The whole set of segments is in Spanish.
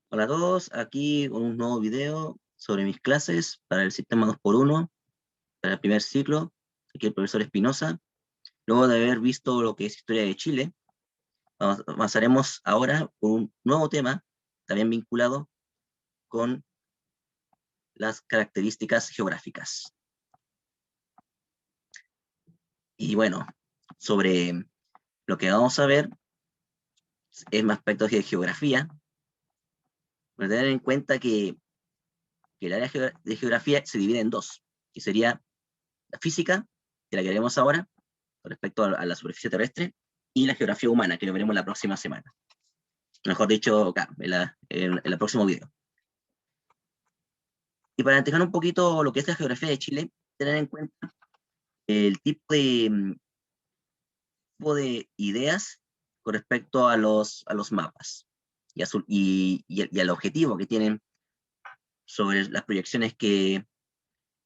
Hola a todos, aquí con un nuevo video sobre mis clases para el sistema 2x1, para el primer ciclo. Aquí el profesor Espinosa. Luego de haber visto lo que es historia de Chile, avanzaremos ahora con un nuevo tema, también vinculado con las características geográficas. Y bueno, sobre lo que vamos a ver es más aspectos de geografía. Pero tener en cuenta que el área de geografía se divide en dos, que sería la física, de la que veremos ahora, con respecto a la superficie terrestre, y la geografía humana, que lo veremos la próxima semana. Mejor dicho, acá, en el próximo video. Y para entender un poquito lo que es la geografía de Chile, tener en cuenta el tipo de ideas con respecto a los mapas y al objetivo que tienen sobre las proyecciones que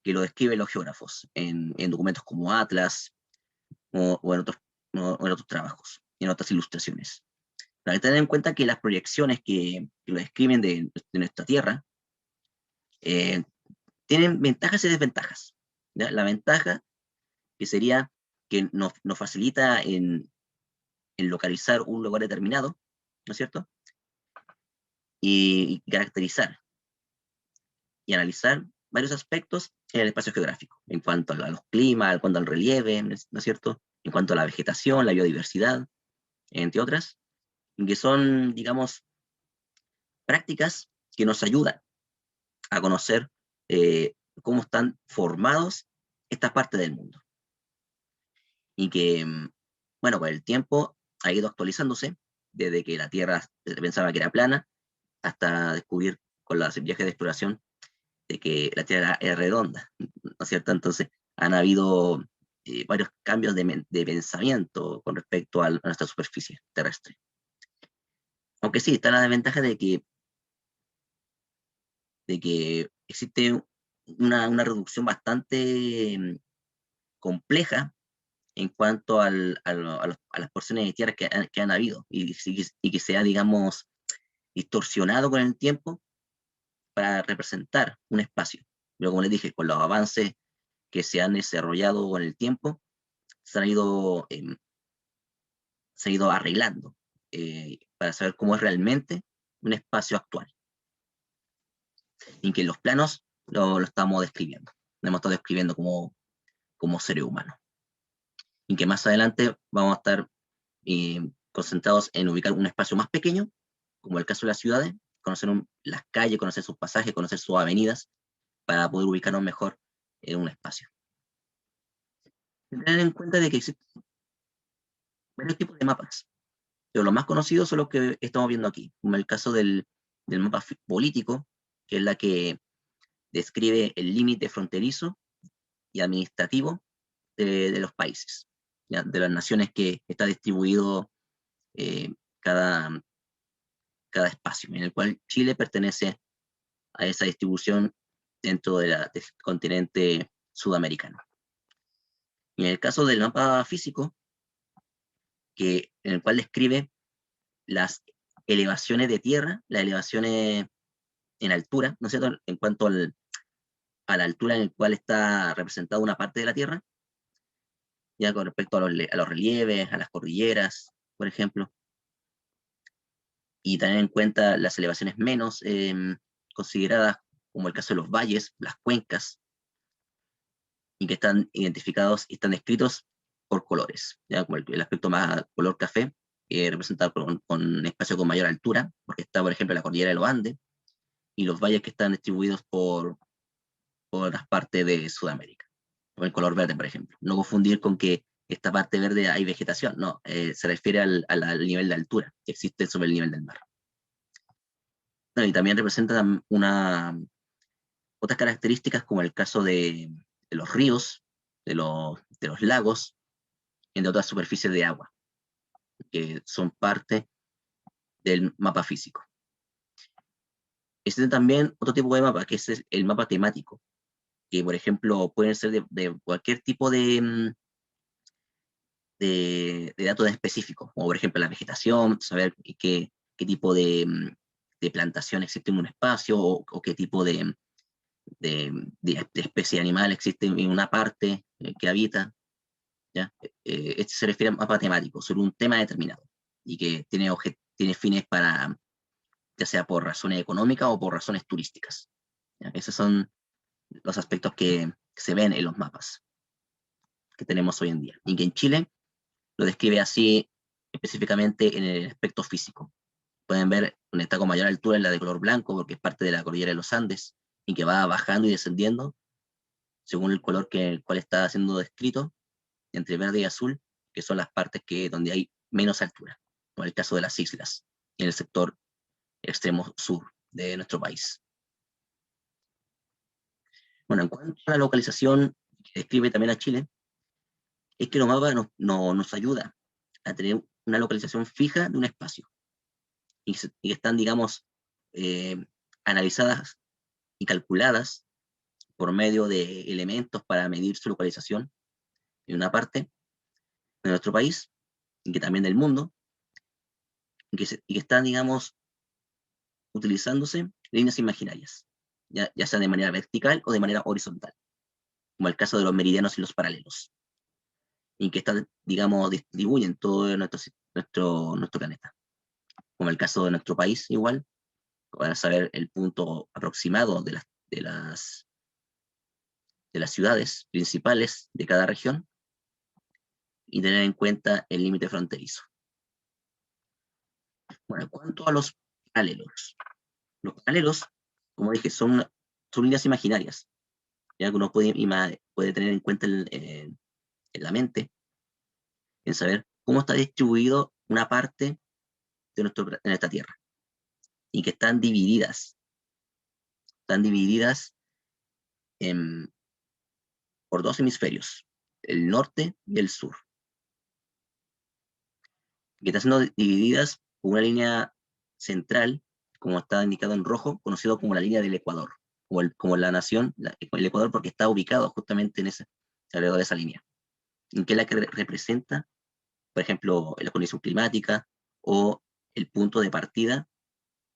lo describen los geógrafos en documentos como Atlas o en otros trabajos, en otras ilustraciones. Hay que tener en cuenta que las proyecciones que lo describen de nuestra Tierra eh, tienen ventajas y desventajas. ¿Ya? La ventaja que sería que nos facilita en localizar un lugar determinado, ¿no es cierto? Y caracterizar y analizar varios aspectos en el espacio geográfico, en cuanto a los climas, en cuanto al relieve, ¿no es cierto? En cuanto a la vegetación, la biodiversidad, entre otras, que son, digamos, prácticas que nos ayudan a conocer cómo están formados esta parte del mundo. Y que, bueno, con el tiempo ha ido actualizándose, desde que la Tierra se pensaba que era plana, hasta descubrir con los viajes de exploración de que la Tierra es redonda, ¿no es cierto? Entonces, han habido varios cambios de pensamiento con respecto a nuestra superficie terrestre. Aunque sí, está la desventaja de que existe una reducción bastante compleja en cuanto a las porciones de tierra que han habido y que se ha, digamos, distorsionado con el tiempo para representar un espacio. Pero como les dije, con los avances que se han desarrollado con el tiempo, se ha ido arreglando para saber cómo es realmente un espacio actual, en que los planos lo estamos describiendo, lo hemos estado describiendo como seres humanos, y que más adelante vamos a estar concentrados en ubicar un espacio más pequeño, como el caso de las ciudades, conocer las calles, conocer sus pasajes, conocer sus avenidas, para poder ubicarnos mejor en un espacio. Tener en cuenta de que existen varios tipos de mapas, pero los más conocidos son los que estamos viendo aquí, como el caso del mapa político, que es la que describe el límite fronterizo y administrativo de los países, ¿ya? De las naciones que está distribuido eh, cada, cada espacio, en el cual Chile pertenece a esa distribución dentro del continente sudamericano. Y en el caso del mapa físico, en el cual describe las elevaciones de tierra, las elevaciones en altura, ¿no es cierto? En cuanto a la altura en la cual está representada una parte de la tierra, ya con respecto a los relieves, a las cordilleras, por ejemplo, y tener en cuenta las elevaciones menos consideradas, como el caso de los valles, las cuencas, y que están identificados y están descritos por colores, ¿ya? Como el aspecto más color café, representado con un espacio con mayor altura, porque está, por ejemplo, la cordillera de los Andes, y los valles que están distribuidos por las partes de Sudamérica, o el color verde, por ejemplo. No confundir con que esta parte verde hay vegetación, no, se refiere al nivel de altura que existe sobre el nivel del mar. Bueno, y también representa otras características como el caso de los ríos, de los lagos, entre otras superficies de agua, que son parte del mapa físico. Existe también otro tipo de mapa, que es el mapa temático, que por ejemplo pueden ser de cualquier tipo de datos específicos, como por ejemplo la vegetación, saber qué tipo plantación existe en un espacio, o qué tipo de especie animal existe en una parte que habita, ¿ya? Este se refiere a mapa temático, sobre un tema determinado, y que tiene fines para, ya sea por razones económicas o por razones turísticas, ¿ya? Esos son los aspectos que se ven en los mapas que tenemos hoy en día, y que en Chile lo describe así específicamente en el aspecto físico. Pueden ver donde está con mayor altura es la de color blanco, porque es parte de la cordillera de los Andes, y que va bajando y descendiendo según el color el cual está siendo descrito, entre verde y azul, que son las partes donde hay menos altura, como el caso de las islas, en el sector extremo sur de nuestro país. Bueno, en cuanto a la localización que describe también a Chile, es que los mapas nos ayuda a tener una localización fija de un espacio, y están, digamos, analizadas y calculadas por medio de elementos para medir su localización en una parte de nuestro país, y que también del mundo, y que están, digamos, utilizándose líneas imaginarias, ya sea de manera vertical o de manera horizontal, como el caso de los meridianos y los paralelos, y que están, digamos, distribuyen todo nuestro planeta, como el caso de nuestro país igual, para saber el punto aproximado de las ciudades principales de cada región, y tener en cuenta el límite fronterizo. Bueno, en cuanto a los paralelos, como dije, son líneas imaginarias, ya que uno puede tener en cuenta en la mente, en saber cómo está distribuido una parte de esta Tierra, y que están divididas por dos hemisferios, el norte y el sur, que están siendo divididas por una línea central, como está indicado en rojo, conocido como la línea del Ecuador, como la nación, el Ecuador, porque está ubicado justamente alrededor de esa línea, en que es la que representa, por ejemplo, la condición climática, o el punto de partida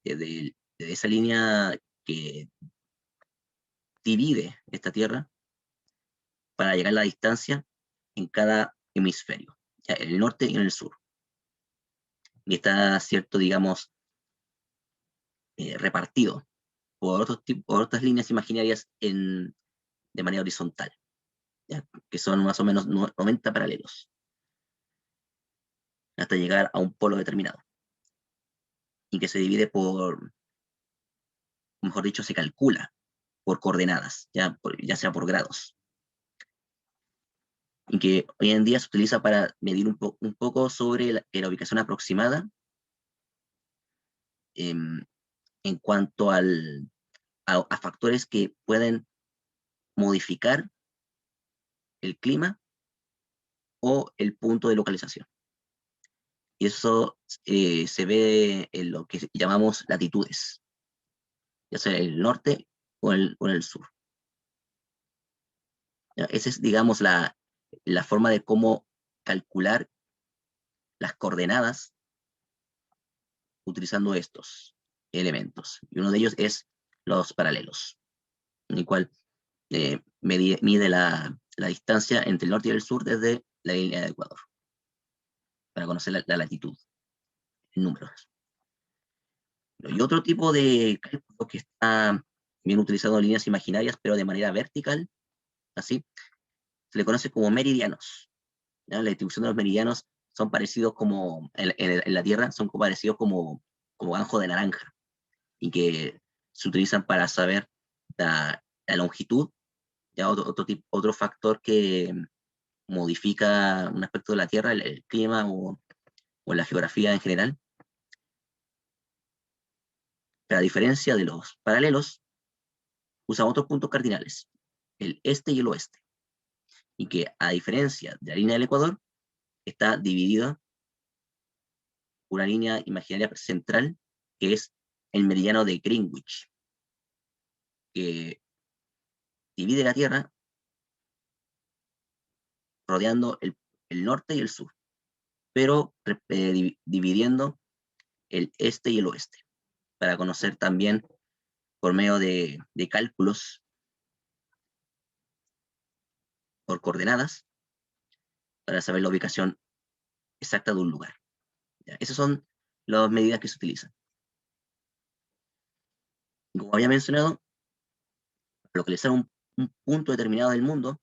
de esa línea que divide esta Tierra, para llegar a la distancia en cada hemisferio, ya, en el norte y en el sur. Y está, cierto, digamos, repartido por otras líneas imaginarias de manera horizontal, ¿ya? Que son más o menos 90 paralelos, hasta llegar a un polo determinado, y que se divide mejor dicho, se calcula por coordenadas, ya sea por grados, y que hoy en día se utiliza para medir un poco sobre la ubicación aproximada, en cuanto a factores que pueden modificar el clima o el punto de localización. Y eso se ve en lo que llamamos latitudes, ya sea el norte o en el sur. ¿Ya? Esa es, digamos, la forma de cómo calcular las coordenadas utilizando estos elementos. Y uno de ellos es los paralelos, en el cual mide la distancia entre el norte y el sur desde la línea de Ecuador, para conocer la latitud en números. Y otro tipo de cálculo que está bien utilizado en líneas imaginarias, pero de manera vertical, así, se le conoce como meridianos, ¿ya? La distribución de los meridianos son parecidos como, en la Tierra, son parecidos como ganjo de naranja, y que se utilizan para saber la longitud, ya otro factor que modifica un aspecto de la Tierra, el clima, o la geografía en general. Pero a diferencia de los paralelos, usan otros puntos cardinales, el este y el oeste, y que, a diferencia de la línea del Ecuador, está dividida por una línea imaginaria central, que es el meridiano de Greenwich, que divide la Tierra rodeando el norte y el sur, pero dividiendo el este y el oeste, para conocer también por medio de cálculos por coordenadas, para saber la ubicación exacta de un lugar. ¿Ya? Esas son las medidas que se utilizan. Y como había mencionado, para localizar un punto determinado del mundo,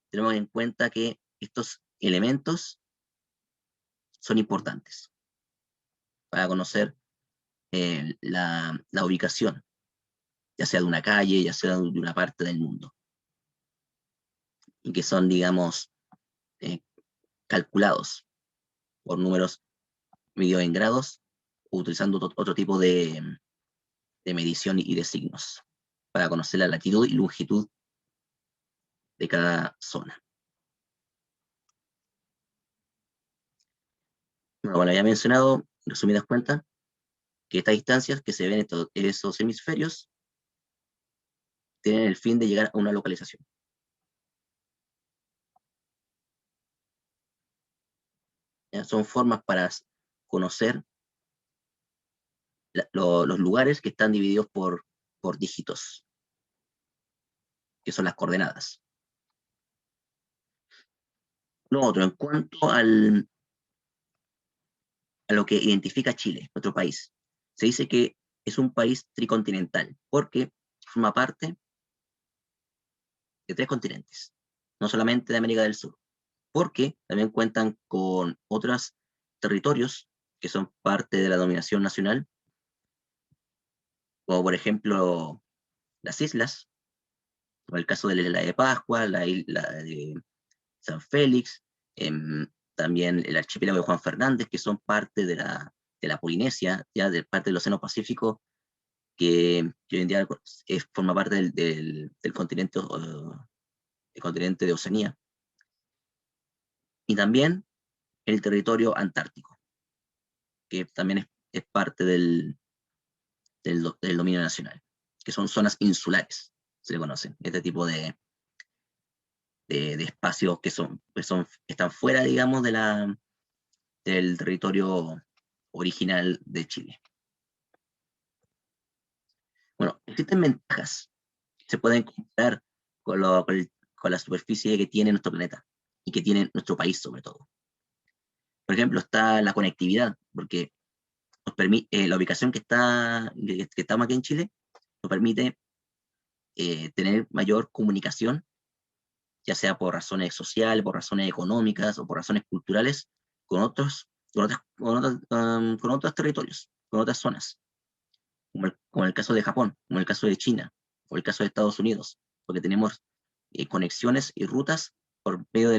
tenemos en cuenta que estos elementos son importantes para conocer la ubicación, ya sea de una calle, ya sea de una parte del mundo, y que son, digamos, eh, calculados por números medidos en grados, utilizando otro tipo de medición y de signos, para conocer la latitud y longitud de cada zona. Bueno, había mencionado, resumidas cuentas, que estas distancias que se ven en esos hemisferios tienen el fin de llegar a una localización. ¿Ya? Son formas para conocer los lugares que están divididos por dígitos, que son las coordenadas. Lo otro, en cuanto a lo que identifica Chile, nuestro país, se dice que es un país tricontinental, porque forma parte de 3 continentes, no solamente de América del Sur, porque también cuentan con otros territorios que son parte de la dominación nacional, como por ejemplo las islas, como el caso de la isla de Pascua, la isla de San Félix, también el archipiélago de Juan Fernández, que son parte de la Polinesia, ya de parte del Océano Pacífico, que hoy en día forma parte del continente de Oceanía, y también el territorio antártico, que también es parte del dominio nacional, que son zonas insulares, se le conocen, este tipo de espacios que están fuera, digamos, del territorio original de Chile. Bueno, existen ventajas que se pueden comparar con la superficie que tiene nuestro planeta y que tiene nuestro país sobre todo. Por ejemplo, está la conectividad, porque nos permite, la ubicación que estamos aquí en Chile nos permite tener mayor comunicación, ya sea por razones sociales, por razones económicas o por razones culturales, con otros territorios, con otras zonas, como el caso de Japón, como el caso de China, o el caso de Estados Unidos, porque tenemos conexiones y rutas por medio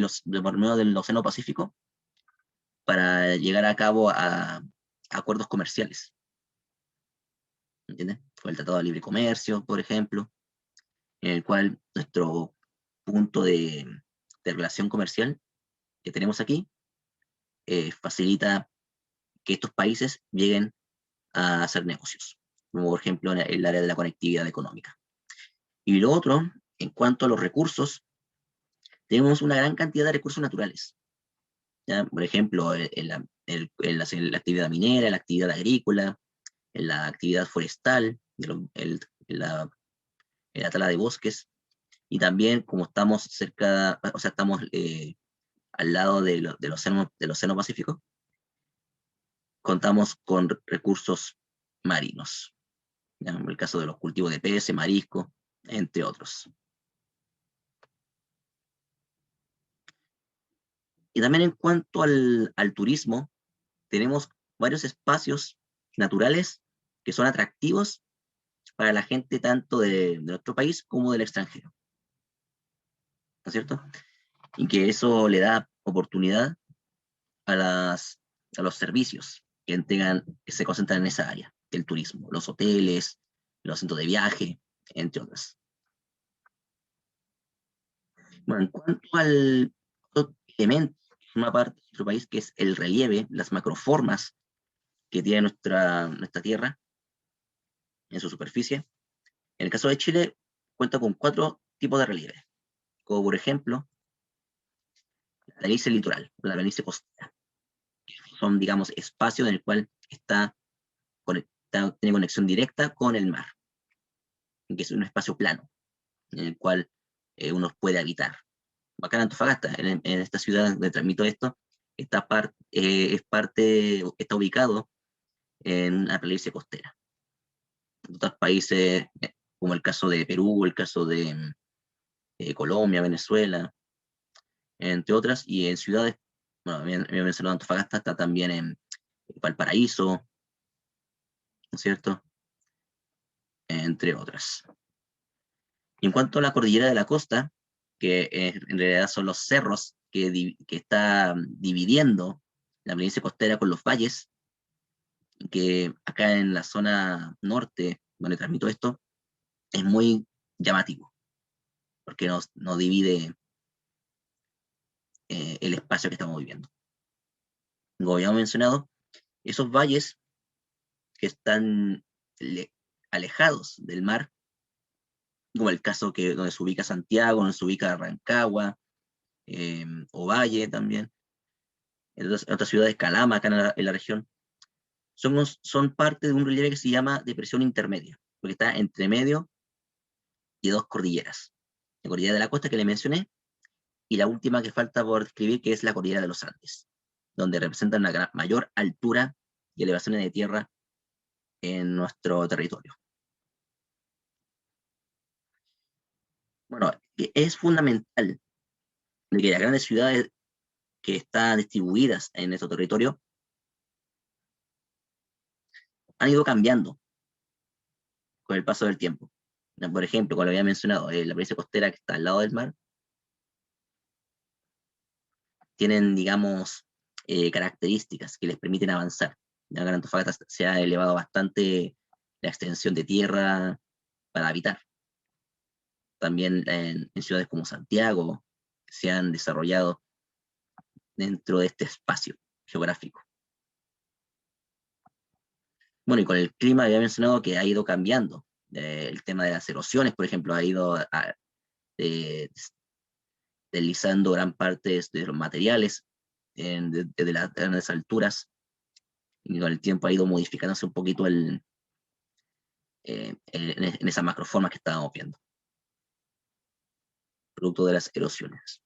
del Océano Pacífico para llegar a cabo a acuerdos comerciales, ¿entiendes? Con el Tratado de Libre Comercio, por ejemplo, en el cual nuestro punto de relación comercial que tenemos aquí facilita que estos países lleguen a hacer negocios, como por ejemplo en el área de la conectividad económica. Y lo otro, en cuanto a los recursos, tenemos una gran cantidad de recursos naturales. ¿Ya? Por ejemplo, en la actividad minera, en la actividad agrícola, en la actividad forestal, en la tala de bosques, y también como estamos cerca, o sea, estamos al lado del océano Pacífico, contamos con recursos marinos, ¿ya? En el caso de los cultivos de peces, marisco, entre otros. Y también en cuanto al turismo, tenemos varios espacios naturales que son atractivos para la gente tanto de nuestro país como del extranjero, ¿no es cierto? Y que eso le da oportunidad a, a los servicios que se concentran en esa área, el turismo, los hoteles, los centros de viaje, entre otras. Bueno, en cuanto al otro elemento que forma parte de nuestro país, que es el relieve, las macroformas que tiene nuestra Tierra en su superficie, en el caso de Chile, cuenta con 4 tipos de relieve, como por ejemplo, la planicie litoral, la planicie costera, que son, digamos, espacios en el cual está tiene conexión directa con el mar, que es un espacio plano, en el cual uno puede habitar. Acá en Antofagasta, en esta ciudad donde transmito esto, está ubicado en una planicie costera. En otros países, como el caso de Perú, el caso de Colombia, Venezuela, entre otras, y en ciudades, bueno, había mencionado Antofagasta, está también en Valparaíso, ¿no es cierto? Entre otras. Y en cuanto a la cordillera de la costa, que en realidad son los cerros que está dividiendo la planicie costera con los valles, que acá en la zona norte, donde transmito esto, es muy llamativo, porque nos divide el espacio que estamos viviendo. Como habíamos mencionado, esos valles que están alejados del mar, como el caso donde se ubica Santiago, donde se ubica Rancagua, Ovalle también, en otras ciudades, Calama, acá en la región, son parte de un relieve que se llama depresión intermedia, porque está entre medio y dos cordilleras. La cordillera de la costa que le mencioné, y la última que falta por describir, que es la cordillera de los Andes, donde representan una mayor altura y elevaciones de tierra en nuestro territorio. Bueno, es fundamental que las grandes ciudades que están distribuidas en nuestro territorio han ido cambiando con el paso del tiempo. Por ejemplo, como lo había mencionado, la planicie costera que está al lado del mar, tienen, digamos, características que les permiten avanzar. Ya en Antofagasta se ha elevado bastante la extensión de tierra para habitar. También en ciudades como Santiago se han desarrollado dentro de este espacio geográfico. Bueno, y con el clima había mencionado que ha ido cambiando. El tema de las erosiones, por ejemplo, ha ido deslizando gran parte de los materiales desde las grandes alturas, y con el tiempo ha ido modificándose un poquito en esas macroformas que estábamos viendo, producto de las erosiones.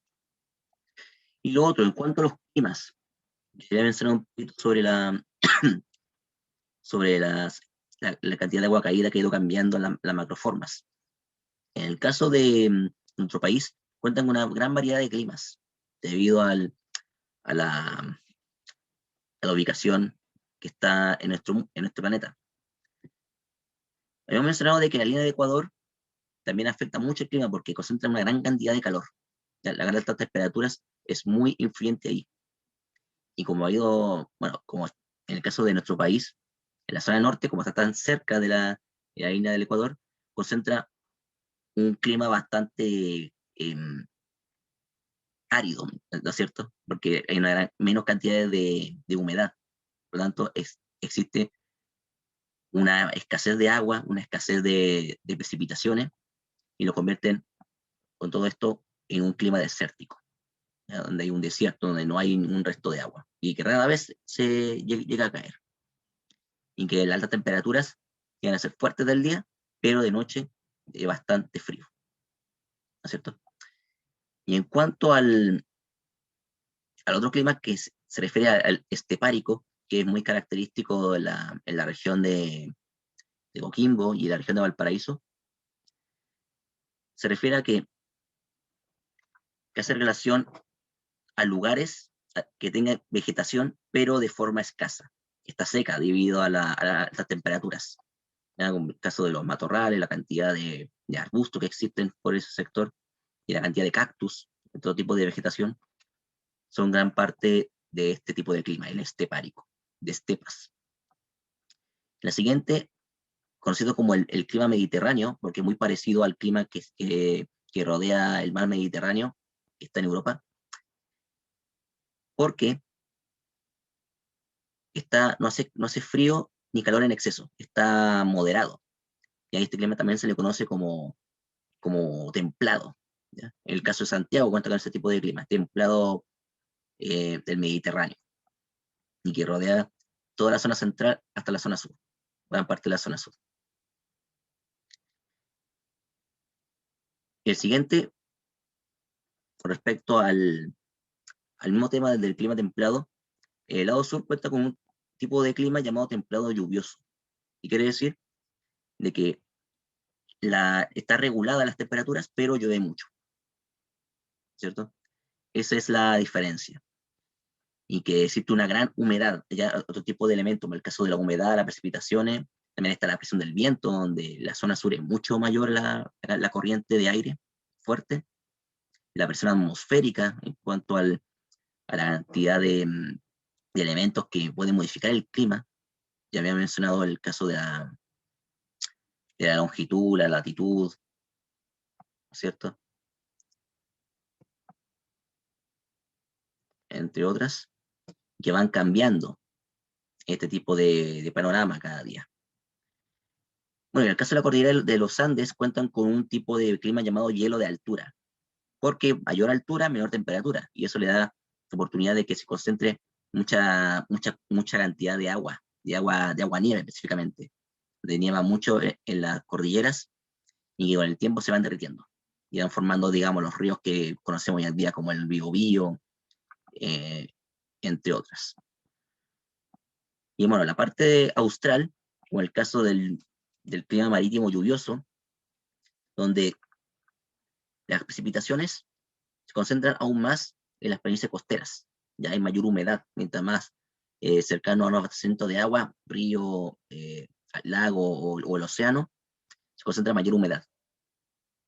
Y lo otro, en cuanto a los climas, quería mencionar un poquito sobre sobre la cantidad de agua caída que ha ido cambiando las macroformas. En el caso de nuestro país, cuentan con una gran variedad de climas, debido a la ubicación que está en nuestro planeta. Habíamos mencionado de que la línea de Ecuador también afecta mucho el clima porque concentra una gran cantidad de calor. La gran altas temperaturas es muy influyente ahí. Y como ha ido, bueno, como en el caso de nuestro país, en la zona norte, como está tan cerca de la línea del Ecuador, concentra un clima bastante árido, ¿no es cierto? Porque hay una menos cantidad de humedad. Por lo tanto, existe una escasez de agua, una escasez de precipitaciones, y lo convierten con todo esto en un clima desértico, ¿ya? Donde hay un desierto, donde no hay ningún resto de agua, y que rara vez se llega a caer. Y que las altas temperaturas llegan a ser fuertes del día, pero de noche bastante frío, ¿no es cierto? Y en cuanto al otro clima que se refiere al estepárico, que es muy característico en la región de Coquimbo y la región de Valparaíso, se refiere a que hace relación a lugares que tengan vegetación, pero de forma escasa. Está seca debido a las temperaturas. ¿Ya? Como el caso de los matorrales, la cantidad de arbustos que existen por ese sector y la cantidad de cactus, de todo tipo de vegetación, son gran parte de este tipo de clima, el estepárico, de estepas. La siguiente, conocido como el clima mediterráneo, porque es muy parecido al clima que rodea el mar Mediterráneo, que está en Europa, porque no hace frío ni calor en exceso, está moderado. Y a este clima también se le conoce como templado. ¿Ya? En el caso de Santiago cuenta con ese tipo de clima, templado del Mediterráneo, y que rodea toda la zona central hasta la zona sur. gran parte de la zona sur. El siguiente, con respecto al mismo tema del clima templado, el lado sur cuenta con un tipo de clima llamado templado lluvioso. Y quiere decir de que está regulada las temperaturas, pero llueve mucho, ¿cierto? Esa es la diferencia. Y que existe una gran humedad, ya otro tipo de elementos, en el caso de la humedad, las precipitaciones, también está la presión del viento, donde la zona sur es mucho mayor la corriente de aire fuerte, la presión atmosférica en cuanto a la cantidad de elementos que pueden modificar el clima. Ya había mencionado el caso de la longitud, la latitud, ¿cierto? Entre otras, que van cambiando este tipo de panorama cada día. Bueno, en el caso de la cordillera de los Andes cuentan con un tipo de clima llamado hielo de altura, porque mayor altura, menor temperatura, y eso le da la oportunidad de que se concentre mucha cantidad de agua nieve específicamente, de nieva mucho en las cordilleras y con el tiempo se van derritiendo y van formando, digamos, los ríos que conocemos hoy en día como el Biobío, eh, entre otras. Y bueno, la parte austral, o el caso del clima marítimo lluvioso, donde las precipitaciones se concentran aún más en las planicies costeras. Ya hay mayor humedad, mientras más cercano a los abastecimientos de agua, río, lago o el océano, se concentra mayor humedad.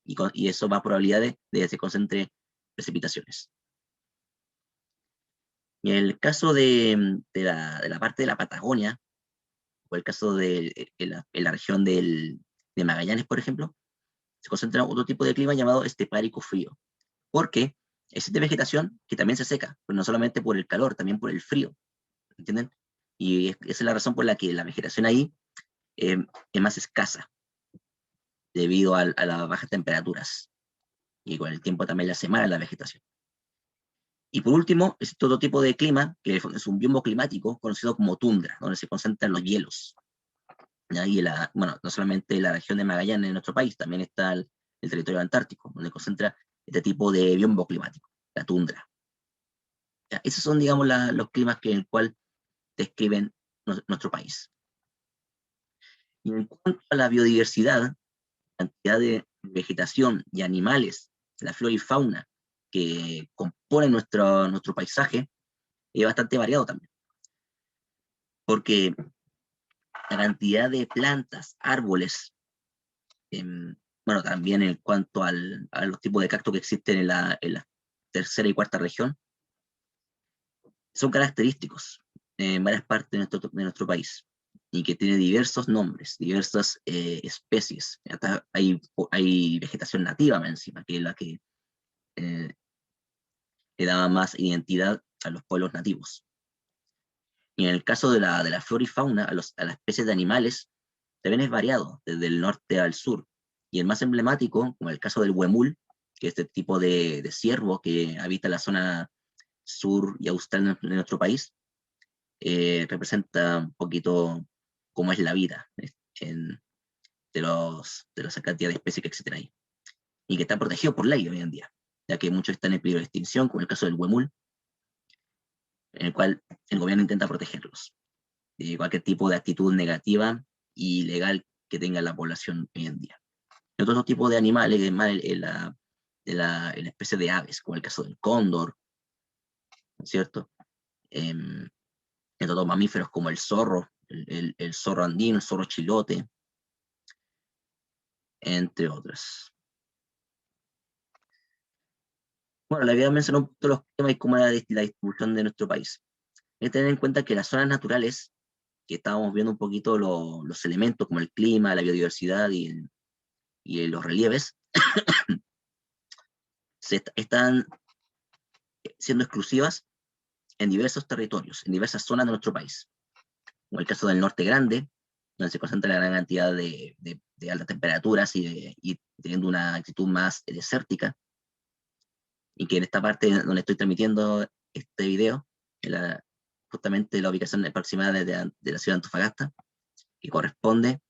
Y eso va a probabilidades de que se concentre precipitaciones. Y en el caso de la parte de la Patagonia, o el caso en la región de Magallanes, por ejemplo, se concentra otro tipo de clima llamado estepárico frío, porque existe vegetación que también se seca, pero no solamente por el calor, también por el frío, ¿entienden? Y esa es la razón por la que la vegetación ahí es más escasa, debido a las bajas temperaturas, y con el tiempo también la semana la vegetación. Y por último, es todo tipo de clima, que es un biombo climático conocido como tundra, donde se concentran los hielos. ¿Ya? Y bueno, no solamente la región de Magallanes en nuestro país, también está el territorio antártico, donde concentra este tipo de biombo climático, la tundra. ¿Ya? Esos son, digamos, los climas en el cual describen nuestro país. Y en cuanto a la biodiversidad, cantidad de vegetación y animales, la flora y fauna que componen nuestro paisaje, es bastante variado también. Porque la cantidad de plantas, árboles, bueno, también en cuanto a los tipos de cactus que existen en la tercera y cuarta región, son característicos en varias partes de nuestro país y que tiene diversos nombres, diversas especies. Hasta hay vegetación nativa más encima, que es la que eh, le da más identidad a los pueblos nativos. Y en el caso de la flora y fauna, a las especies de animales, también es variado, desde el norte al sur. Y el más emblemático, como el caso del huemul, que es este tipo de ciervo que habita la zona sur y austral de nuestro país, representa un poquito cómo es la vida en, de la cantidad de especies que existen ahí. Y que está protegido por ley hoy en día, ya que muchos están en peligro de extinción, como el caso del huemul, en el cual el gobierno intenta protegerlos de cualquier tipo de actitud negativa y ilegal que tenga la población hoy en día. Y otros tipos de animales, además en la especie de aves, como el caso del cóndor, ¿no es cierto? En otros mamíferos como el zorro, el zorro andino, el zorro chilote, entre otros. Bueno, la idea mencionó un poquito los temas y cómo era la distribución de nuestro país. Hay que tener en cuenta que las zonas naturales, que estábamos viendo un poquito los elementos como el clima, la biodiversidad y los relieves, están siendo exclusivas en diversos territorios, en diversas zonas de nuestro país. Como el caso del Norte Grande, donde se concentra la gran cantidad de altas temperaturas y teniendo una actitud más desértica, y que en esta parte donde estoy transmitiendo este video, en justamente la ubicación aproximada de la ciudad de Antofagasta, que corresponde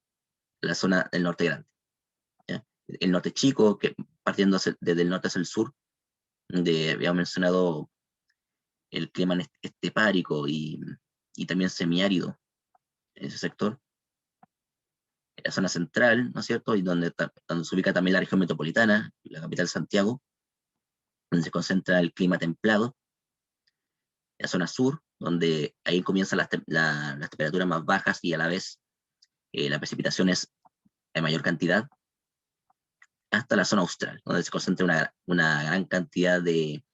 a la zona del norte grande. ¿Ya? El norte chico, que partiendo desde el norte hacia el sur, donde habíamos mencionado el clima estepárico y también semiárido en ese sector. La zona central, ¿no es cierto? Y donde se ubica también la región metropolitana, la capital Santiago, donde se concentra el clima templado. La zona sur, donde ahí comienzan las temperaturas más bajas y a la vez la precipitación es de mayor cantidad, hasta la zona austral, donde se concentra una gran cantidad de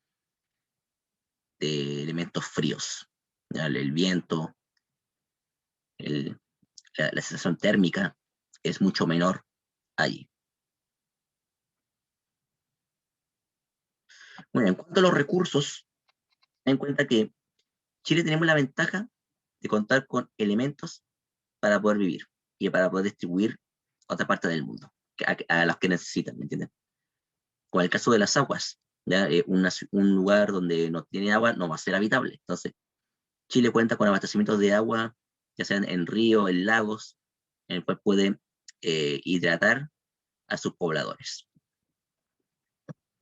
elementos fríos. ¿Ya? El viento, el, la sensación térmica es mucho menor allí. Bueno, en cuanto a los recursos, ten en cuenta que Chile tenemos la ventaja de contar con elementos para poder vivir y para poder distribuir a otra parte del mundo, a los que necesitan, ¿me entienden? Con el caso de las aguas, ¿ya? Un lugar donde no tiene agua no va a ser habitable. Entonces, Chile cuenta con abastecimientos de agua, ya sean en ríos, en lagos, en el cual puede hidratar a sus pobladores,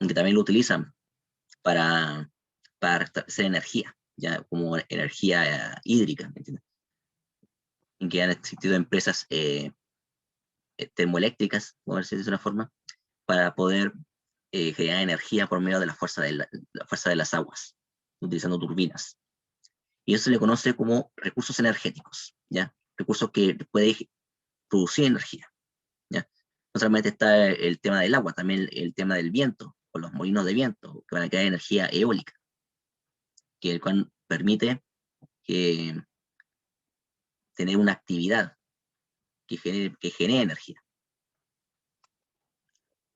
que también lo utilizan para, para hacer energía, ya como energía hídrica, ¿me entiendes? En que han existido empresas termoeléctricas, por decirlo de una forma, para poder generar energía por medio de la fuerza de las aguas, utilizando turbinas. Y eso se le conoce como recursos energéticos, ¿ya? Recursos que pueden producir energía, ¿ya? No solamente está el tema del agua, también el tema del viento, o los molinos de viento, que van a crear energía eólica, que el cual permite que tener una actividad que genere energía.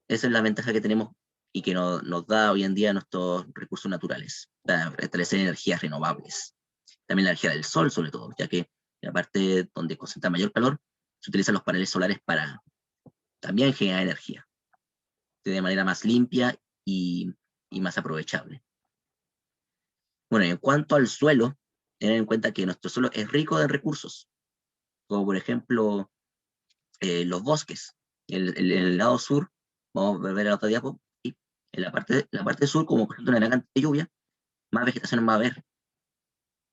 Esa es la ventaja que tenemos y que nos da hoy en día nuestros recursos naturales, para establecer energías renovables. También la energía del sol, sobre todo, ya que en la parte donde concentra mayor calor, se utilizan los paneles solares para también generar energía, de manera más limpia y más aprovechable. Bueno, en cuanto al suelo, tener en cuenta que nuestro suelo es rico de recursos, como por ejemplo los bosques. En el lado sur, vamos a ver el otro diapo, y en la parte sur, como por ejemplo en la cantidad de lluvia, más vegetación va a haber.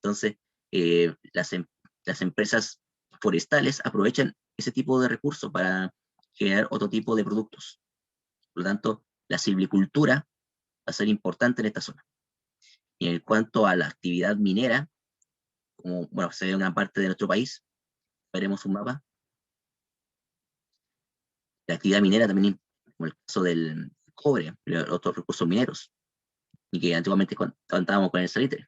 Entonces, eh, las, em- las empresas forestales aprovechan ese tipo de recursos para generar otro tipo de productos. Por lo tanto, la silvicultura va a ser importante en esta zona. Y en cuanto a la actividad minera, como bueno, se ve una parte de nuestro país, veremos un mapa. La actividad minera también, como el caso del cobre, otros recursos mineros, y que antiguamente contábamos con el salitre.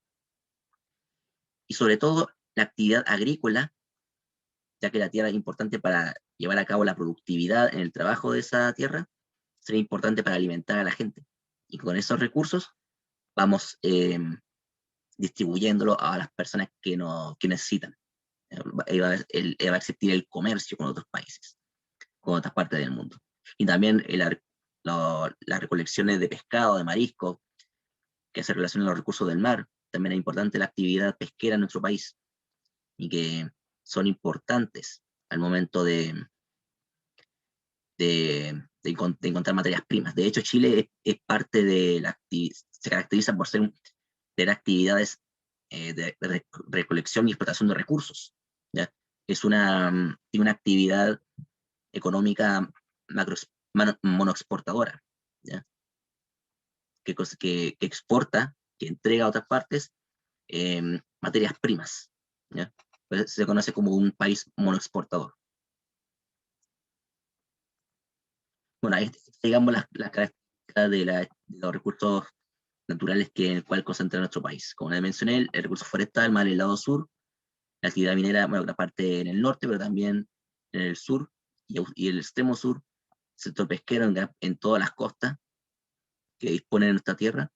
Y sobre todo la actividad agrícola, ya que la tierra es importante para llevar a cabo la productividad en el trabajo de esa tierra, sería importante para alimentar a la gente. Y con esos recursos vamos distribuyéndolo a las personas que necesitan. Va a existir el comercio con otros países, con otras partes del mundo. Y también las recolecciones de pescado, de marisco, que se relacionan a los recursos del mar. También es importante la actividad pesquera en nuestro país y que son importantes al momento de encontrar materias primas. De hecho, Chile es parte se caracteriza por tener actividades de recolección y explotación de recursos. ¿Ya? Tiene una actividad económica macro, monoexportadora, ¿ya? Que exporta, que entrega a otras partes materias primas, ¿ya? Pues se conoce como un país monoexportador. Bueno, ahí digamos las características de los recursos naturales en el cual concentra nuestro país. Como les mencioné, el recurso forestal más el lado sur, la actividad minera, bueno, la parte en el norte, pero también en el sur y el extremo sur, sector pesquero en todas las costas que disponen de nuestra tierra.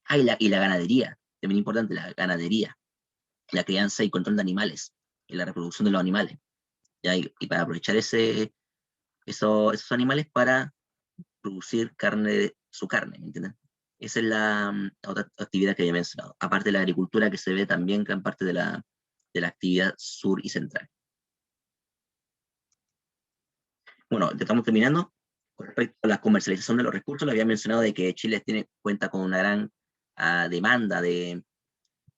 Ah, y la ganadería, también importante, la ganadería, la crianza y control de animales, y la reproducción de los animales. ¿Ya? Y para aprovechar esos animales para producir su carne, ¿me entienden? Esa es la otra actividad que había mencionado, aparte de la agricultura que se ve también gran parte de la actividad sur y central. Bueno, ya estamos terminando. Con respecto a la comercialización de los recursos, le había mencionado de que Chile cuenta con una gran demanda de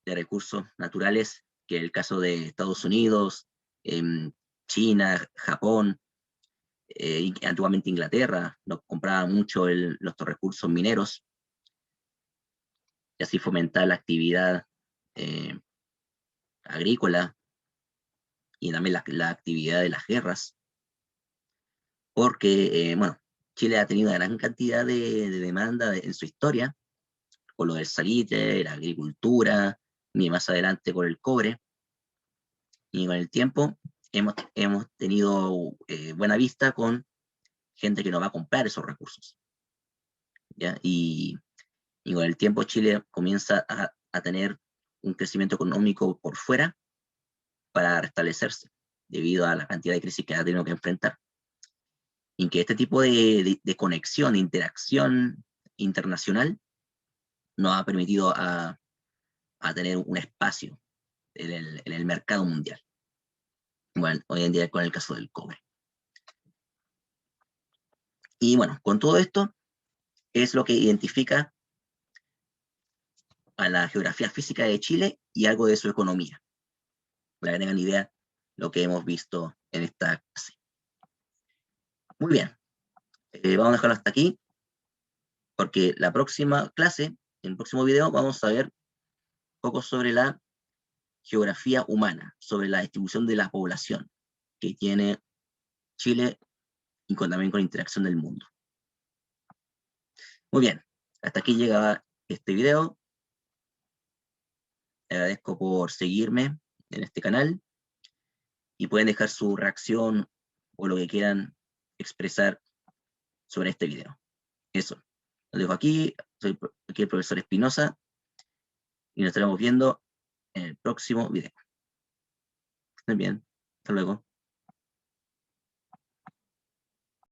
recursos naturales, que es el caso de Estados Unidos, China, Japón, antiguamente Inglaterra, nos compraba mucho los recursos mineros, y así fomentar la actividad eh, agrícola y también la actividad de las guerras, porque, bueno, Chile ha tenido una gran cantidad de demanda en su historia, con lo del salitre, la agricultura, y más adelante con el cobre, y con el tiempo hemos tenido buena vista con gente que no va a comprar esos recursos, ¿ya? Y con el tiempo Chile comienza a tener un crecimiento económico por fuera para restablecerse, debido a la cantidad de crisis que ha tenido que enfrentar. Y que este tipo de conexión, de interacción internacional, nos ha permitido a tener un espacio en el mercado mundial. Bueno, hoy en día con el caso del cobre. Y bueno, con todo esto es lo que identifica a la geografía física de Chile y algo de su economía, para que tengan idea lo que hemos visto en esta clase. Muy bien, vamos a dejarlo hasta aquí, porque la próxima clase, en el próximo video, vamos a ver un poco sobre la geografía humana, sobre la distribución de la población que tiene Chile y también con la interacción del mundo. Muy bien, hasta aquí llega este video. Agradezco por seguirme en este canal y pueden dejar su reacción o lo que quieran expresar sobre este video. Eso, lo dejo aquí, soy aquí el profesor Espinosa y nos estaremos viendo en el próximo video. Estén bien, hasta luego.